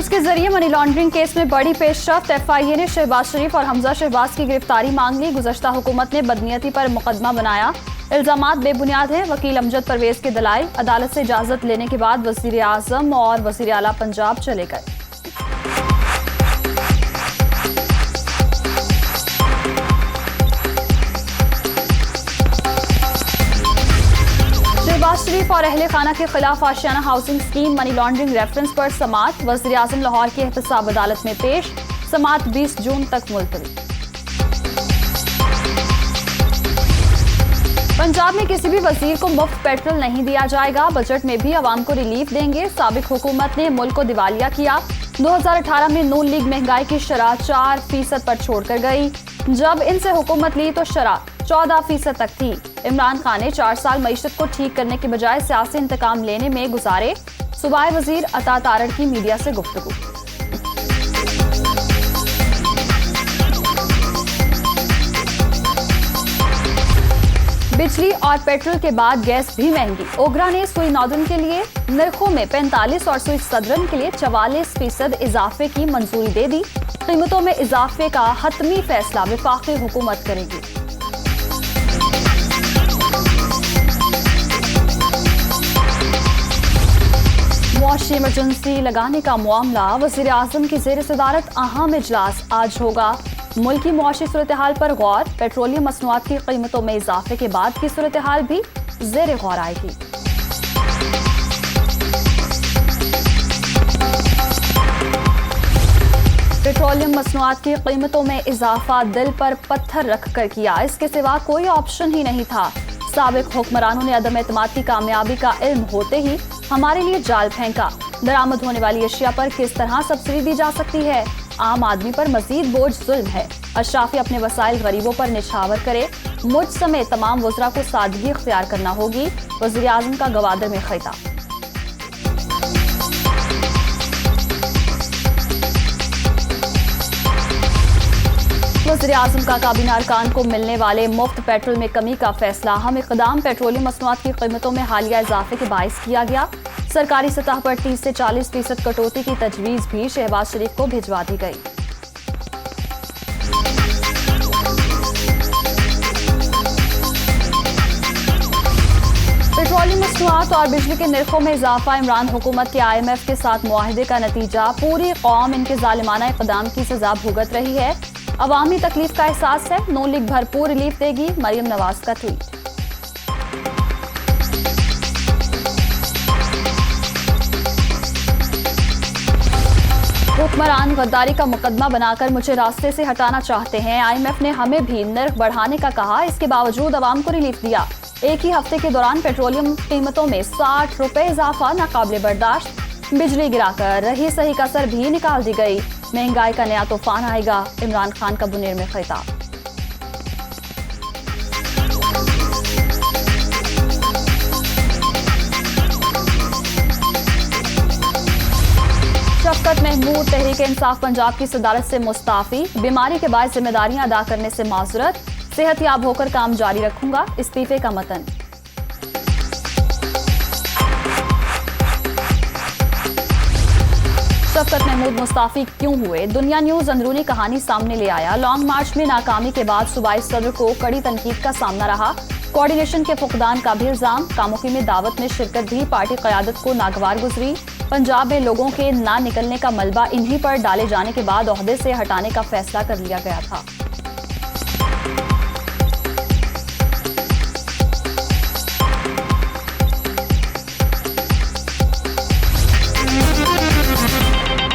Police के जरिए money laundering case में बड़ी पेशरफ्त। एफआईए ने शहबाज शरीफ और हमजा शहबाज की गिरफ्तारी मांग ली। गुज़श्ता हुकूमत ने बदनीयती पर मुकदमा बनाया, इल्जामात बेबुनियाद है। वकील अमजद परवेज के दलाइल, अदालत से इजाजत लेने के बाद वजीर आजम और वजीर आला पंजाब चले गए। शहबाज शरीफ और अहले खाना के खिलाफ Ashiana housing scheme money laundering reference पर समाअत। वज़ीर आज़म लाहौर की एहतसाब अदालत में पेश। समाअत 20 जून तक मुलतवी। पंजाब में किसी भी वजीर को मुफ्त पेट्रोल नहीं दिया जाएगा। बजट में भी अवाम को रिलीफ देंगे। साबिक हुकूमत ने मुल्क को दिवालिया किया। 2018 में नून लीग महंगाई की शरह 4% पर छोड़कर गई। जब इनसे हुकूमत ली तो शरह 14% तक थी। इमरान खान ने 4 साल मईशत को ठीक करने के बजाय सियासी इंतकाम लेने में गुजारे। सूबाई वजीर अता तारड़ की मीडिया से गुफ्तगू। बिजली और पेट्रोल के बाद गैस भी महंगी। ओगरा ने सुई नॉर्दर्न के लिए नरखों में 45 और सुई सदर्न के लिए 44% इजाफे की मंजूरी दे दी। कीमतों में इजाफे का हतमी फैसला वफाकी हुकूमत करेगी। मुआशी इमरजेंसी लगाने का मामला। वज़ीर आज़म की ज़ेर सदारत अहम इजलास आज होगा। मुल्की मुआशी सूरत हाल पर गौर। पेट्रोलियम मसनूआत की कीमतों में इजाफे के बाद की सूरत हाल भी ज़ेर गौर आएगी। पेट्रोलियम मसनूआत की कीमतों में इजाफा दिल पर पत्थर रख कर किया। इसके सिवा कोई ऑप्शन ही नहीं था। साबिक हुक्मरानों ने अदम एतमाद की कामयाबी का इल्म होते ही हमारे लिए जाल फेंका। दरामद होने वाली अशिया पर किस तरह सब्सिडी दी जा सकती है? आम आदमी पर मजीद बोझ जुल्म है। अशराफी अपने वसाइल गरीबों पर निछावर करे। मुझ समेत तमाम वज़रा को सादगी इख्तियार करना होगी। वज़ीर आज़म का गवादर में खिताब। वज़ीर आज़म का काबीना अरकान को मिलने वाले मुफ्त पेट्रोल में कमी का फैसला। हम इक़दाम पेट्रोलियम मसनूआत की कीमतों में हालिया इजाफे के बाइस किया गया। सरकारी सतह पर 30 से 40% कटौती की तजवीज़ भी शहबाज शरीफ को भिजवा दी गई। पेट्रोलियम मसनूआत और बिजली के निर्खों में इजाफा इमरान हुकूमत के IMF के साथ मुआहदे का नतीजा। पूरी कौम इनके जालिमाना इक़दाम की सजा भुगत रही है। अवामी तकलीफ का एहसास है। नून लीग भरपूर रिलीफ देगी। मरियम नवाज का ट्वीट। हुक्मरान गद्दारी का मुकदमा बनाकर मुझे रास्ते से हटाना चाहते हैं। IMF ने हमें भी नर्ख बढ़ाने का कहा, इसके बावजूद अवाम को रिलीफ दिया। एक ही हफ्ते के दौरान पेट्रोलियम कीमतों में 60 रुपए इजाफा नाकाबिले बर्दाश्त। बिजली गिराकर रही सही कसर भी निकाल दी गई। महंगाई का नया तूफान आएगा। इमरान खान का बुनेर में खिताब। शफकत महमूद तहरीक इंसाफ पंजाब की सदारत से मुस्ताफी। बीमारी के बाद जिम्मेदारियां अदा करने से माजरत। सेहतयाब होकर काम जारी रखूंगा। इस्तीफे का मतन। शफकत महमूद मुस्ताफी क्यों हुए? दुनिया न्यूज अंदरूनी कहानी सामने ले आया। लॉन्ग मार्च में नाकामी के बाद सूबाई सदर को कड़ी तनकीद का सामना रहा। कोऑर्डिनेशन के फुकदान का भी इल्जाम। कामुकी में दावत में शिरकत भी पार्टी क़यादत को नागवार गुजरी। पंजाब में लोगों के ना निकलने का मलबा इन्हीं पर डाले जाने के बाद ओहदे से हटाने का फैसला कर लिया गया था।